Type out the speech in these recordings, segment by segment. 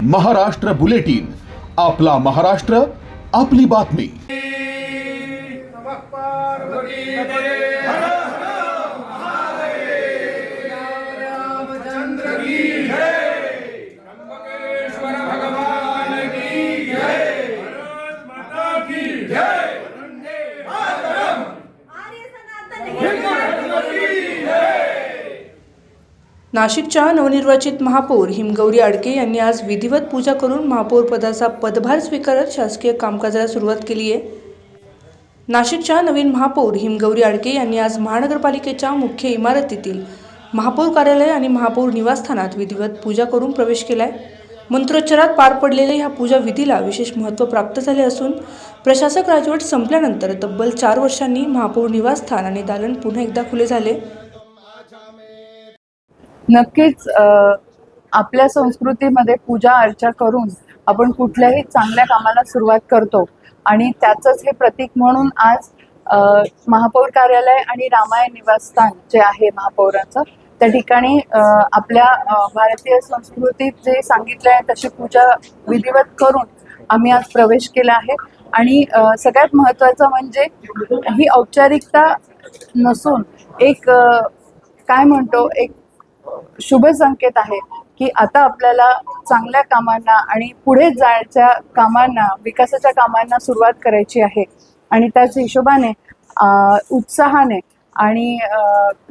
Maharashtra bulletin, आपला महाराष्ट्र, आपली बातमी। नाशिकच्या नवनिर्वाचित महापौर हिमगौरी आडके यांनी आज विधिवत पूजा करून महापौर पदाचा पदभार स्वीकारत शासकीय कामकाजाला सुरुवात केली आहे। नाशिकच्या नवीन महापौर हिमगौरी आडके यांनी आज महानगरपालिकेच्या मुख्य इमारतीतील महापौर कार्यालय आणि महापौर निवासस्थानात विधिवत पूजा करून प्रवेश केलाय। मंत्रोच्चारात पार पडलेल्या ह्या पूजा विधीला विशेष महत्त्व प्राप्त झाले असून प्रशासक राजवट संपल्यानंतर तब्बल 4 वर्षांनी महापौर निवासस्थान आणि दालन पुन्हा एकदा खुले झाले। नक्कीच आपल्या संस्कृतीमध्ये पूजा अर्चा करून आपण कुठल्याही चांगल्या कामाला सुरुवात करतो आणि त्याचंच हे प्रतीक म्हणून आज महापौर कार्यालय आणि रामायण निवासस्थान जे आहे महापौरांचं, त्या ठिकाणी आपल्या भारतीय संस्कृतीत जे सांगितलं आहे तशी पूजा विधिवत करून आम्ही आज प्रवेश केला आहे। आणि सगळ्यात महत्त्वाचं म्हणजे ही औपचारिकता नसून एक काय म्हणतो, एक शुभ संकेत आहे की आता आपल्याला चांगल्या कामांना आणि पुढे जायच्या कामांना, विकासाच्या कामांना सुरुवात करायची आहे। आणि त्याच हिशोबाने उत्साहाने आणि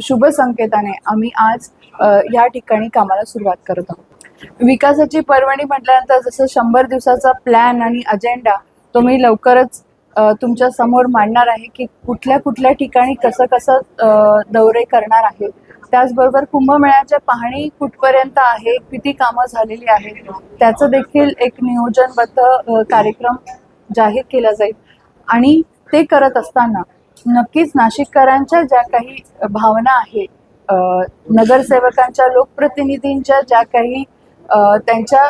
शुभ संकेताने आम्ही आज या ठिकाणी कामाला सुरुवात करत आहोत। विकासाची पर्वणी म्हटल्यानंतर जसं 100 दिवसाचा प्लॅन आणि अजेंडा तो मी लवकरच तुमच्या समोर मांडणार आहे की कुठल्या ठिकाणी कसं दौरे करणार आहे। त्याचबरोबर कुंभमेळ्याच्या पाहणी कुठपर्यंत आहे, किती कामं झालेली आहेत, त्याचं देखील एक नियोजनबद्ध कार्यक्रम जाहीर केला जाईल। आणि ते करत असताना नक्कीच नाशिककरांच्या ज्या काही भावना आहेत, नगरसेवकांच्या, लोकप्रतिनिधींच्या ज्या काही त्यांच्या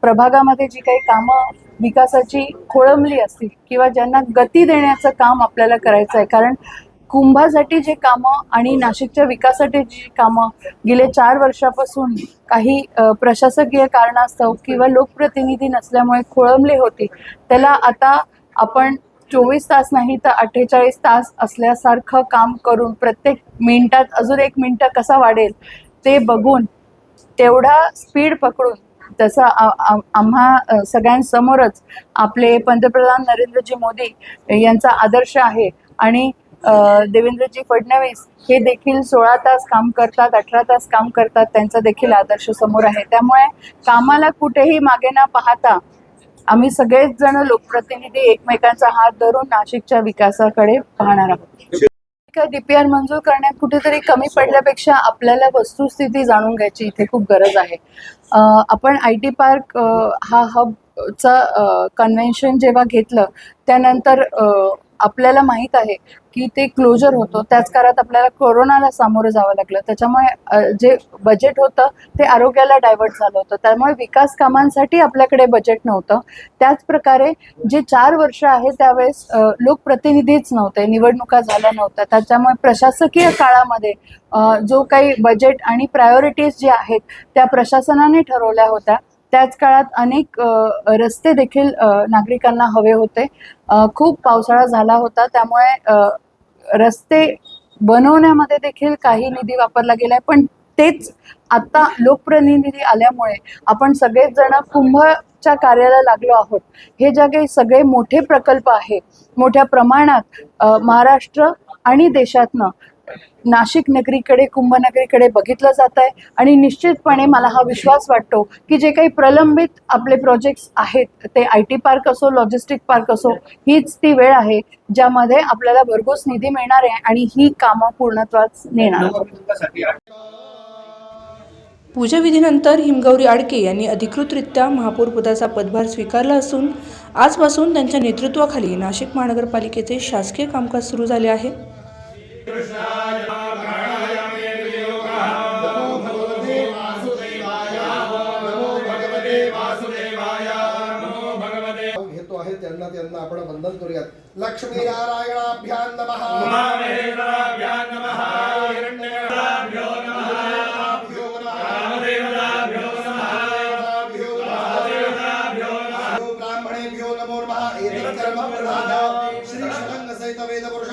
प्रभागामध्ये जी काही कामं विकासाची खोळंबली असतील किंवा ज्यांना गती देण्याचं काम आपल्याला करायचं आहे, कारण कुंभासाठी जे कामं आणि नाशिकच्या विकासासाठी जी कामं गेले 4 वर्षापासून काही प्रशासकीय कारणास्तव किंवा लोकप्रतिनिधी नसल्यामुळे खोळंबली होती, त्याला आता आपण 24 तास नाही तर 48 तास असल्यासारखं काम करून प्रत्येक मिनिटात अजून 1 मिनिट कसा वाढेल ते बघून तेवढा स्पीड पकडून, तसं आम्हा सगळ्यांसमोरच आपले पंतप्रधान नरेंद्रजी मोदी यांचा आदर्श आहे। आणि देवेंद्रजी फडणवीस हे देखील 16 तास काम करतात, 18 तास काम करतात, त्यांचा देखील आदर्श समोर आहे। त्यामुळे कामाला कुठेही मागे न पाहता आम्ही सगळेच जण लोकप्रतिनिधी एकमेकांचा हात धरून नाशिकच्या विकासाकडे पाहणार आहोत। DPR मंजूर करण्यात कुठेतरी कमी पडल्यापेक्षा आपल्याला वस्तुस्थिती जाणून घ्यायची इथे खूप गरज आहे। आपण IT पार्क हा हबचा कन्व्हेन्शन जेव्हा घेतलं त्यानंतर आपल्याला माहीत आहे की ते क्लोजर होतं, त्याच काळात आपल्याला कोरोनाला सामोरं जावं लागलं, त्याच्यामुळे जे बजेट होतं ते आरोग्याला डायव्हर्ट झालं होतं, त्यामुळे विकास कामांसाठी आपल्याकडे बजेट नव्हतं। त्याचप्रकारे जे 4 वर्ष आहे त्यावेळेस लोकप्रतिनिधीच नव्हते, निवडणुका झाल्या नव्हत्या, त्याच्यामुळे प्रशासकीय काळामध्ये जो काही बजेट आणि प्रायोरिटीज जे आहेत त्या प्रशासनाने ठरवल्या होत्या। त्याच काळात अनेक रस्ते देखील नागरिकांना हवे होते। खूप पावसाळा झाला होता, त्यामुळे रस्ते बनवण्यामध्ये देखील काही निधी वापरला गेलाय। पण तेच आता लोकप्रतिनिधी आल्यामुळे आपण सगळेच जण कुंभच्या कार्याला लागलो आहोत। हे जे काही सगळे मोठे प्रकल्प आहेत, मोठ्या प्रमाणात महाराष्ट्र आणि देशातनं नाशिक नगरीकडे, कुंभनगरीकडे बघितलं जात आहे। आणि निश्चितपणे मला हा विश्वास वाटतो की जे काही प्रलंबित आपले प्रोजेक्ट्स आहेत, ते IT पार्क असो, लॉजिस्टिक पार्क असो, हीच ती वेळ आहे ज्यामध्ये आपल्याला भरघोस निधी मिळणार आहे आणि ही कामं पूर्णत्वास नेणार। पूजाविधीनंतर हिमगौरी आडके यांनी अधिकृतरित्या महापौर पदाचा पदभार स्वीकारला असून आजपासून त्यांच्या नेतृत्वाखाली नाशिक महानगरपालिकेचे शासकीय कामकाज सुरू झाले आहे। घेतो आहे त्यांना आपण वंदन करूयात। लक्ष्मी नारायणाभ्यां नमः, महेंद्राभ्यां नमः, हिरण्यगर्भाभ्यो नमः, रामदेवताभ्यो नमः, नमः एतत् कर्म प्रधान श्री षडंग सहित वेद पुरुष